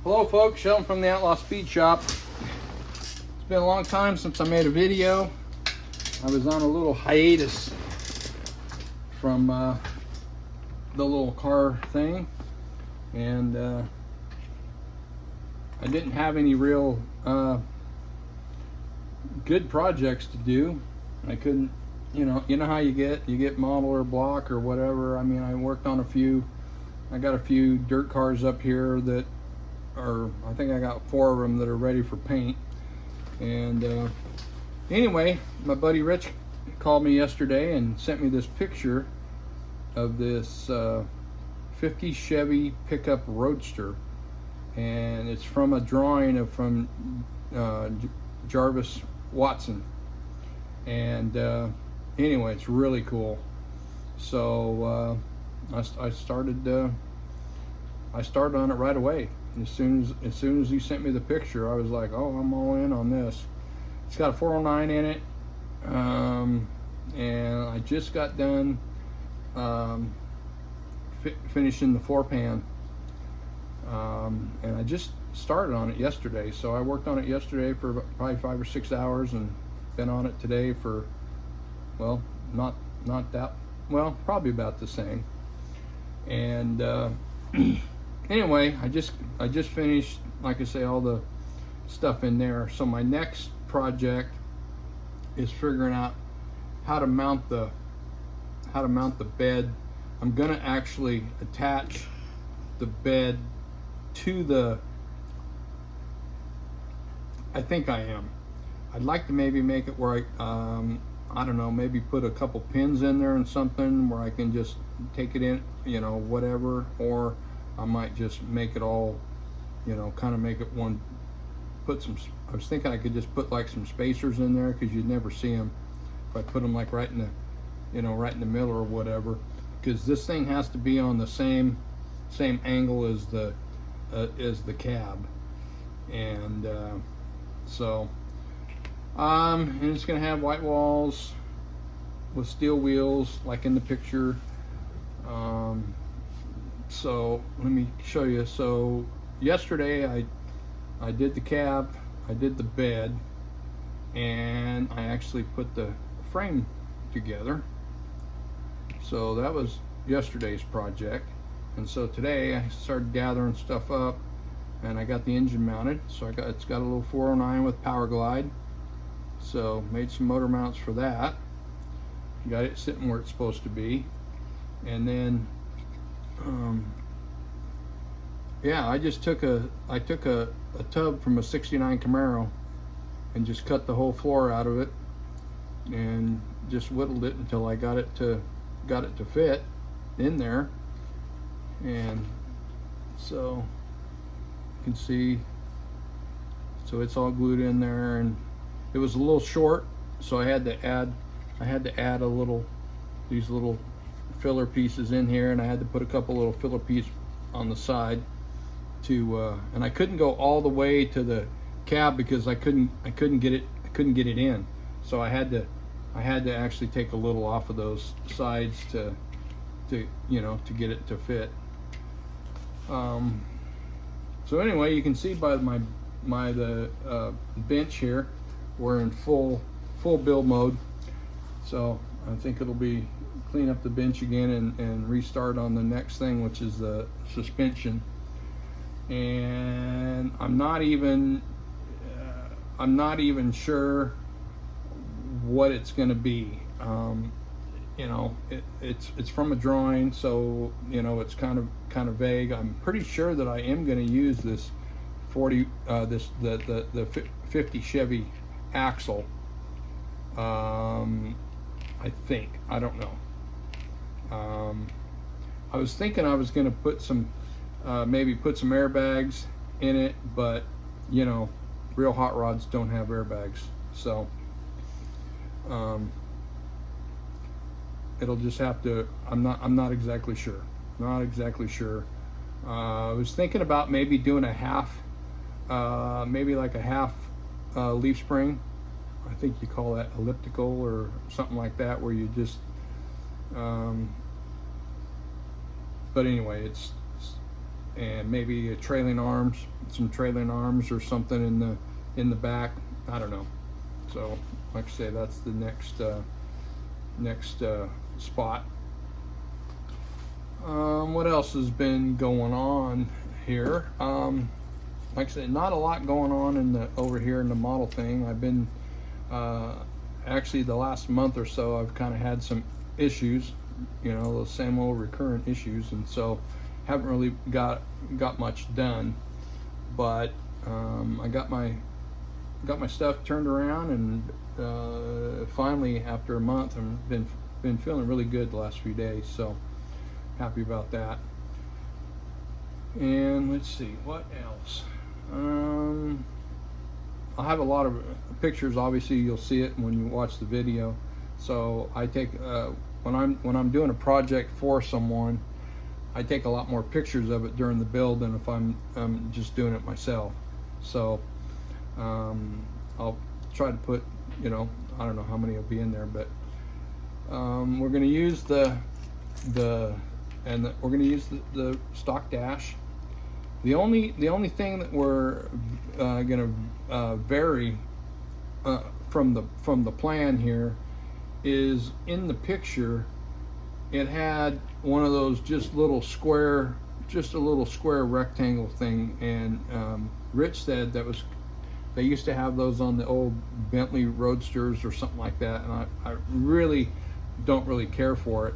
Hello folks, Sheldon from the Outlaw Speed Shop. It's been a long time since I made a video. I was on a little hiatus from the little car thing, and I didn't have any real good projects to do. I couldn't, you know how you get model or block or whatever. I mean, I worked on I got a few dirt cars up here that I think I got 4 of them that are ready for paint. And anyway, my buddy Rich called me yesterday and sent me this picture of this 50 Chevy pickup roadster, and it's from a drawing from Jarvis Watson. And anyway, it's really cool. So I started on it right away. As soon as he sent me the picture, I was like, oh, I'm all in on this. It's got a 409 in it, and I just got done finishing the floor pan, and I just started on it yesterday. So I worked on it yesterday for probably 5 or 6 hours, and been on it today for, well, not that, well, probably about the same. And anyway, I just finished, like I say, all the stuff in there. So my next project is figuring out how to mount the bed. I'm gonna actually attach the bed to the, I think I am. I'd like to maybe make it where I don't know, maybe put a couple pins in there and something where I can just take it in, whatever, or I might just make it all, kind of make it one, I was thinking I could just put like some spacers in there, because you'd never see them if I put them like right in the middle or whatever, because this thing has to be on the same angle as the cab. And so and it's gonna have white walls with steel wheels like in the picture. So let me show you. So yesterday I did the cab, I did the bed, and I actually put the frame together. So that was yesterday's project. And so today I started gathering stuff up, and I got the engine mounted. So it's got a little 409 with power glide. So made some motor mounts for that. Got it sitting where it's supposed to be. And then yeah, I took a tub from a 69 Camaro and just cut the whole floor out of it and just whittled it until I got it to fit in there. And so you can see, so it's all glued in there, and it was a little short, so I had to add these little filler pieces in here, and I had to put a couple little filler pieces on the side to and I couldn't go all the way to the cab because I couldn't get it in. So I had to actually take a little off of those sides to get it to fit. So anyway, you can see by the bench here, we're in full build mode. So I think it'll be clean up the bench again and restart on the next thing, which is the suspension. And I'm not even sure what it's going to be. It's from a drawing, so it's kind of vague. I'm pretty sure that I am going to use this 50 Chevy axle. I think, I don't know. I was thinking I was going to put maybe put some airbags in it, but real hot rods don't have airbags, so it'll just have to, I'm not exactly sure. I was thinking about maybe doing a half, maybe like a half leaf spring. I think you call that elliptical or something like that, where you just but anyway, and maybe a trailing arms, some trailing arms or something in the back. I don't know. So like I say, that's the next spot. What else has been going on here? Like I said, not a lot going on over here in the model thing. I've been actually the last month or so I've kind of had some issues, you know, those same old recurrent issues, and so haven't really got much done. But I got my stuff turned around, and finally after a month I've been feeling really good the last few days, so happy about that. And let's see what else. I have a lot of pictures. Obviously you'll see it when you watch the video. So I take when I'm doing a project for someone, I take a lot more pictures of it during the build than if I'm just doing it myself. So I'll try to put, you know, I don't know how many will be in there, but we're going to use we're going to use the stock dash. The only thing that we're going to vary from the plan here is in the picture it had one of those just a little square rectangle thing, and Rich said they used to have those on the old Bentley Roadsters or something like that, and I really don't care for it.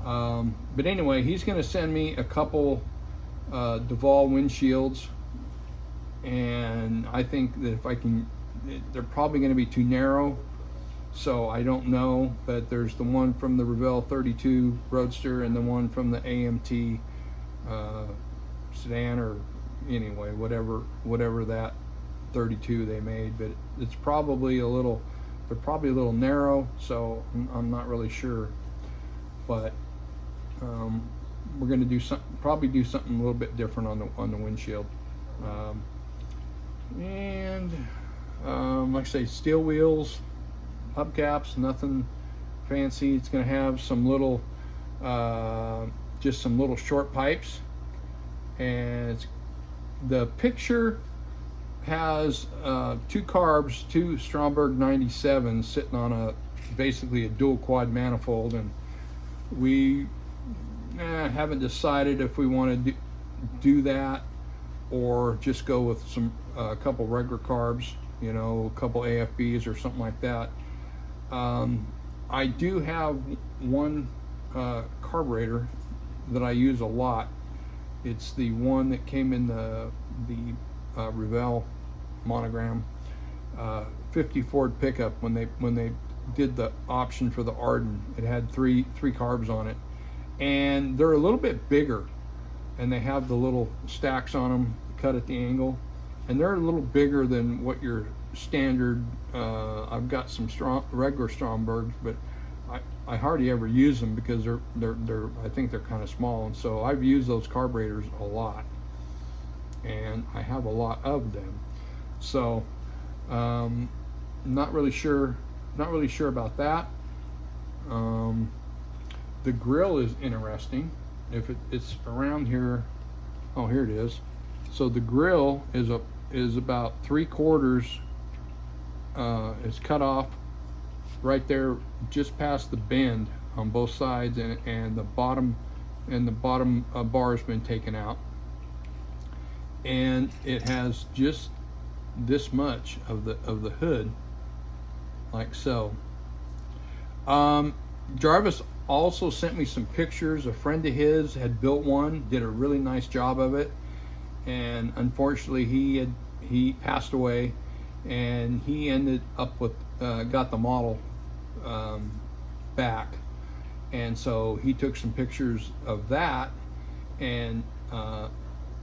But anyway, he's going to send me a couple Duval windshields, and I think that if I can, they're probably going to be too narrow, so I don't know. But there's the one from the Revell 32 Roadster and the one from the AMT sedan, or anyway, whatever that 32 they made, but it's probably they're probably a little narrow, so I'm not really sure. But we're going to probably do something a little bit different on the windshield. And like I say, steel wheels, hubcaps, nothing fancy. It's going to have some little just some little short pipes, and the picture has two carbs, two Stromberg 97s sitting on basically a dual quad manifold, and we haven't decided if we want to do that or just go with a couple regular carbs, you know, a couple AFBs or something like that. I do have one carburetor that I use a lot. It's the one that came in the Revell monogram 50 Ford pickup. When they did the option for the Arden, it had three carbs on it, and they're a little bit bigger, and they have the little stacks on them cut at the angle, and they're a little bigger than what your standard. I've got some regular Strombergs, but I hardly ever use them because they're I think they're kind of small, and so I've used those carburetors a lot, and I have a lot of them. So not really sure about that. The grill is interesting. If it's around here, oh, here it is. So the grill is about 3/4. It's cut off right there, just past the bend on both sides, and the bottom bar has been taken out, and it has just this much of the hood, like so. Jarvis also sent me some pictures. A friend of his had built one, did a really nice job of it, and unfortunately he passed away, and he ended up with got the model back, and so he took some pictures of that and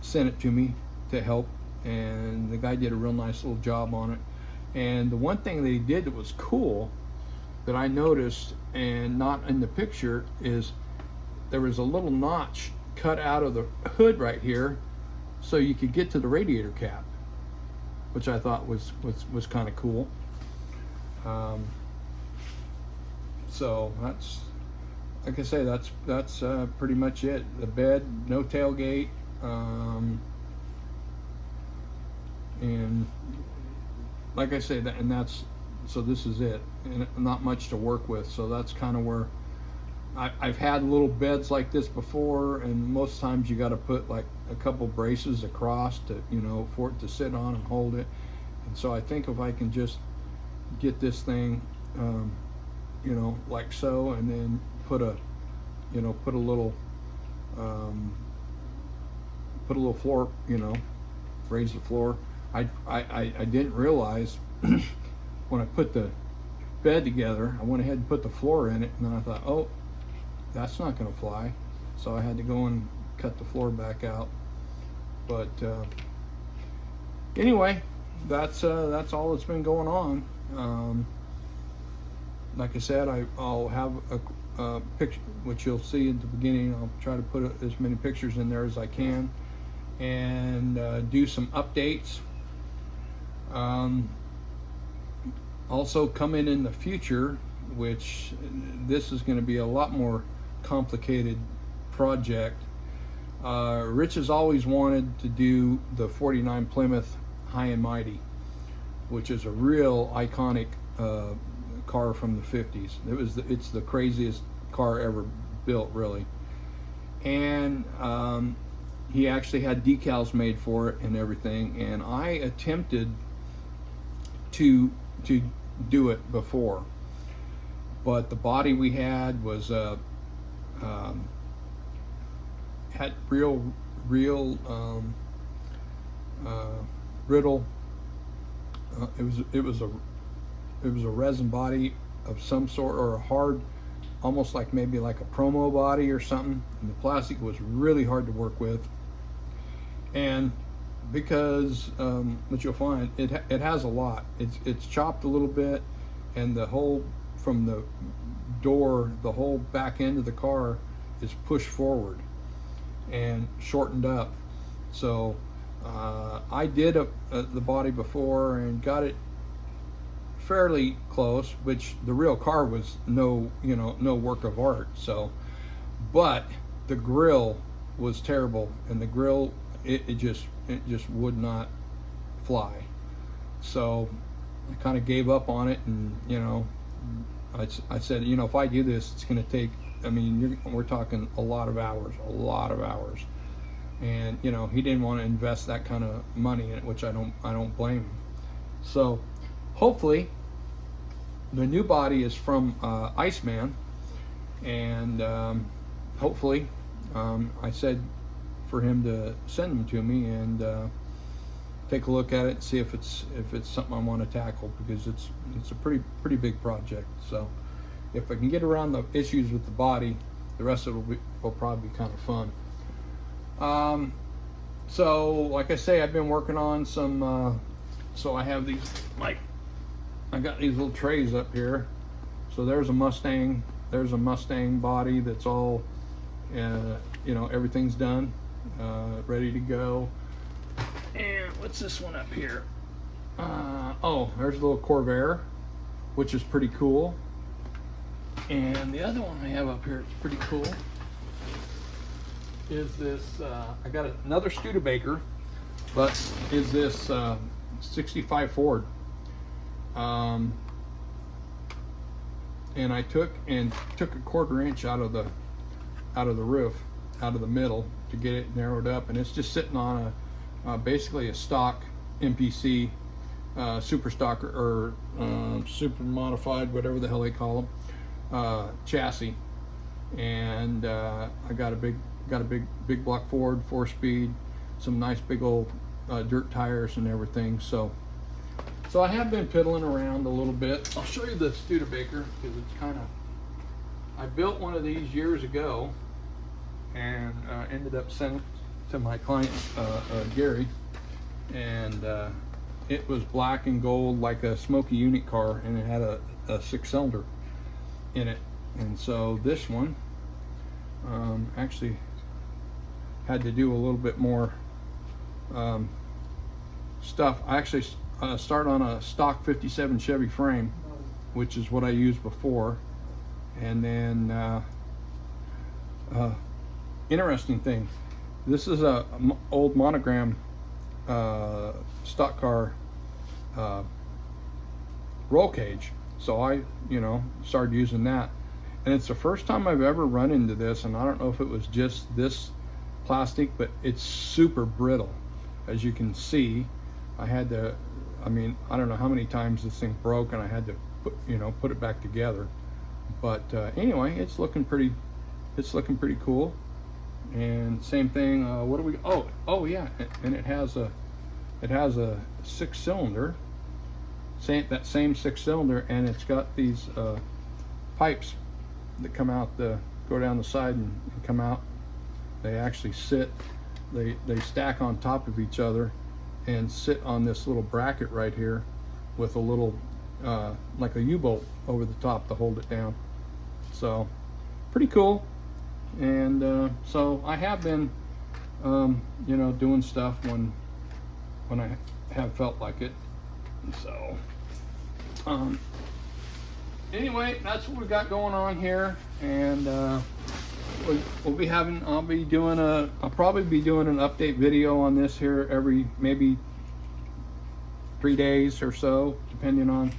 sent it to me to help, and the guy did a real nice little job on it. And the one thing that he did that was cool that I noticed, and not in the picture, is there was a little notch cut out of the hood right here so you could get to the radiator cap, which I thought was kind of cool. So that's, like I say, that's pretty much it. The bed, no tailgate, And like I say, so this is it, and not much to work with. So that's kind of where I've had little beds like this before, and most times you got to put like a couple braces across to, for it to sit on and hold it. And so I think if I can just get this thing, like so, and then put a little floor, raise the floor. I didn't realize when I put the bed together, I went ahead and put the floor in it, and then I thought, oh, that's not going to fly. So I had to go and cut the floor back out. But anyway, that's all that's been going on. Like I said, I'll have a picture, which you'll see at the beginning. I'll try to put as many pictures in there as I can, and do some updates. Also coming in the future, which this is going to be a lot more complicated project. Rich has always wanted to do the 49 Plymouth High and Mighty, which is a real iconic car from the 50s. It's the craziest car ever built, really. And he actually had decals made for it and everything, and I attempted to do it before, but the body we had was had real brittle. It was a resin body of some sort, or a hard, almost like maybe like a promo body or something, and the plastic was really hard to work with. And because what you'll find, it has a lot. It's chopped a little bit, and the whole, from the door, the whole back end of the car is pushed forward and shortened up. So I did the body before and got it fairly close, which the real car was no work of art. So, but the grill was terrible, and the grill, it just would not fly. So I kind of gave up on it, and I said, if I do this, it's going to take, we're talking a lot of hours, and he didn't want to invest that kind of money in it, which I don't blame him. So hopefully the new body is from Iceman, and hopefully I said for him to send them to me and take a look at it and see if it's something I want to tackle, because it's a pretty big project. So if I can get around the issues with the body, the rest of it will probably be kind of fun. So like I say, I've been working on some so I have these, I got these little trays up here. So there's a Mustang body that's all everything's done, ready to go. And what's this one up here? There's a little Corvair, which is pretty cool. And the other one I have up here, it's pretty cool, is this, I got another Studebaker, but is this 65 Ford. And I took a 1/4 inch out of the roof, out of the middle, to get it narrowed up, and it's just sitting on basically a stock MPC super stock, or super modified, whatever the hell they call them, chassis. And I got a big block Ford 4-speed, some nice big old dirt tires and everything. So I have been piddling around a little bit. I'll show you the Studebaker, because it's kind of, I built one of these years ago, and ended up sending to my client Gary, and it was black and gold like a smoky unit car, and it had a 6-cylinder in it. And so this one actually had to do a little bit more stuff. I actually start on a stock 57 Chevy frame, which is what I used before. And then interesting thing, This is a old monogram stock car roll cage, so I started using that, and it's the first time I've ever run into this, and I don't know if it was just this plastic, but it's super brittle. As you can see, I had to, I don't know how many times this thing broke, and I had to put it back together. But anyway, it's looking pretty cool. And same thing, what do we, oh yeah, and it has a 6-cylinder, that same 6-cylinder, and it's got these pipes that come out, go down the side and come out. They actually sit, they stack on top of each other and sit on this little bracket right here with a little like a U-bolt over the top to hold it down. So pretty cool. And so I have been doing stuff when I have felt like it. So anyway, that's what we got going on here. And we'll be having, I'll probably be doing an update video on this here every maybe 3 days or so, depending on,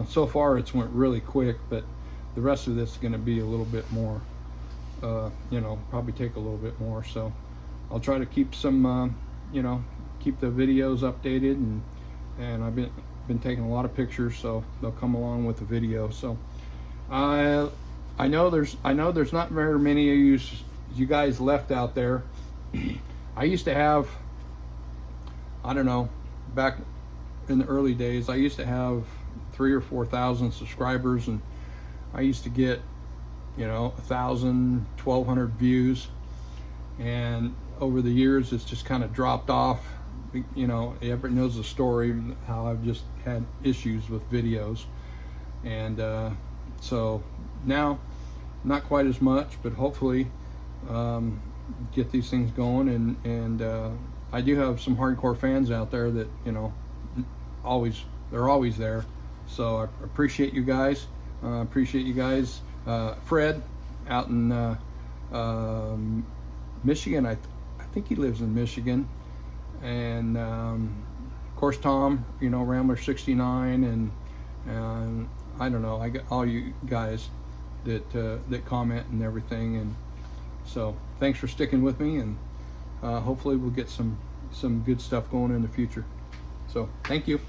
so far it's went really quick, but the rest of this is going to be a little bit more, probably take a little bit more. So I'll try to keep some, keep the videos updated, and I've been taking a lot of pictures, so they'll come along with the video. So I know there's not very many of you guys left out there. I used to have, I don't know, back in the early days, I used to have 3,000 or 4,000 subscribers, and I used to get 1,000, 1,200 views, and over the years it's just kind of dropped off. Everybody knows the story, how I've just had issues with videos, and so now not quite as much, but hopefully get these things going. And I do have some hardcore fans out there that they're always there, so I appreciate you guys. Fred out in Michigan, I think he lives in Michigan, and of course Tom, Rambler 69, and I don't know, I got all you guys that comment and everything. And so thanks for sticking with me, and hopefully we'll get some good stuff going in the future. So thank you.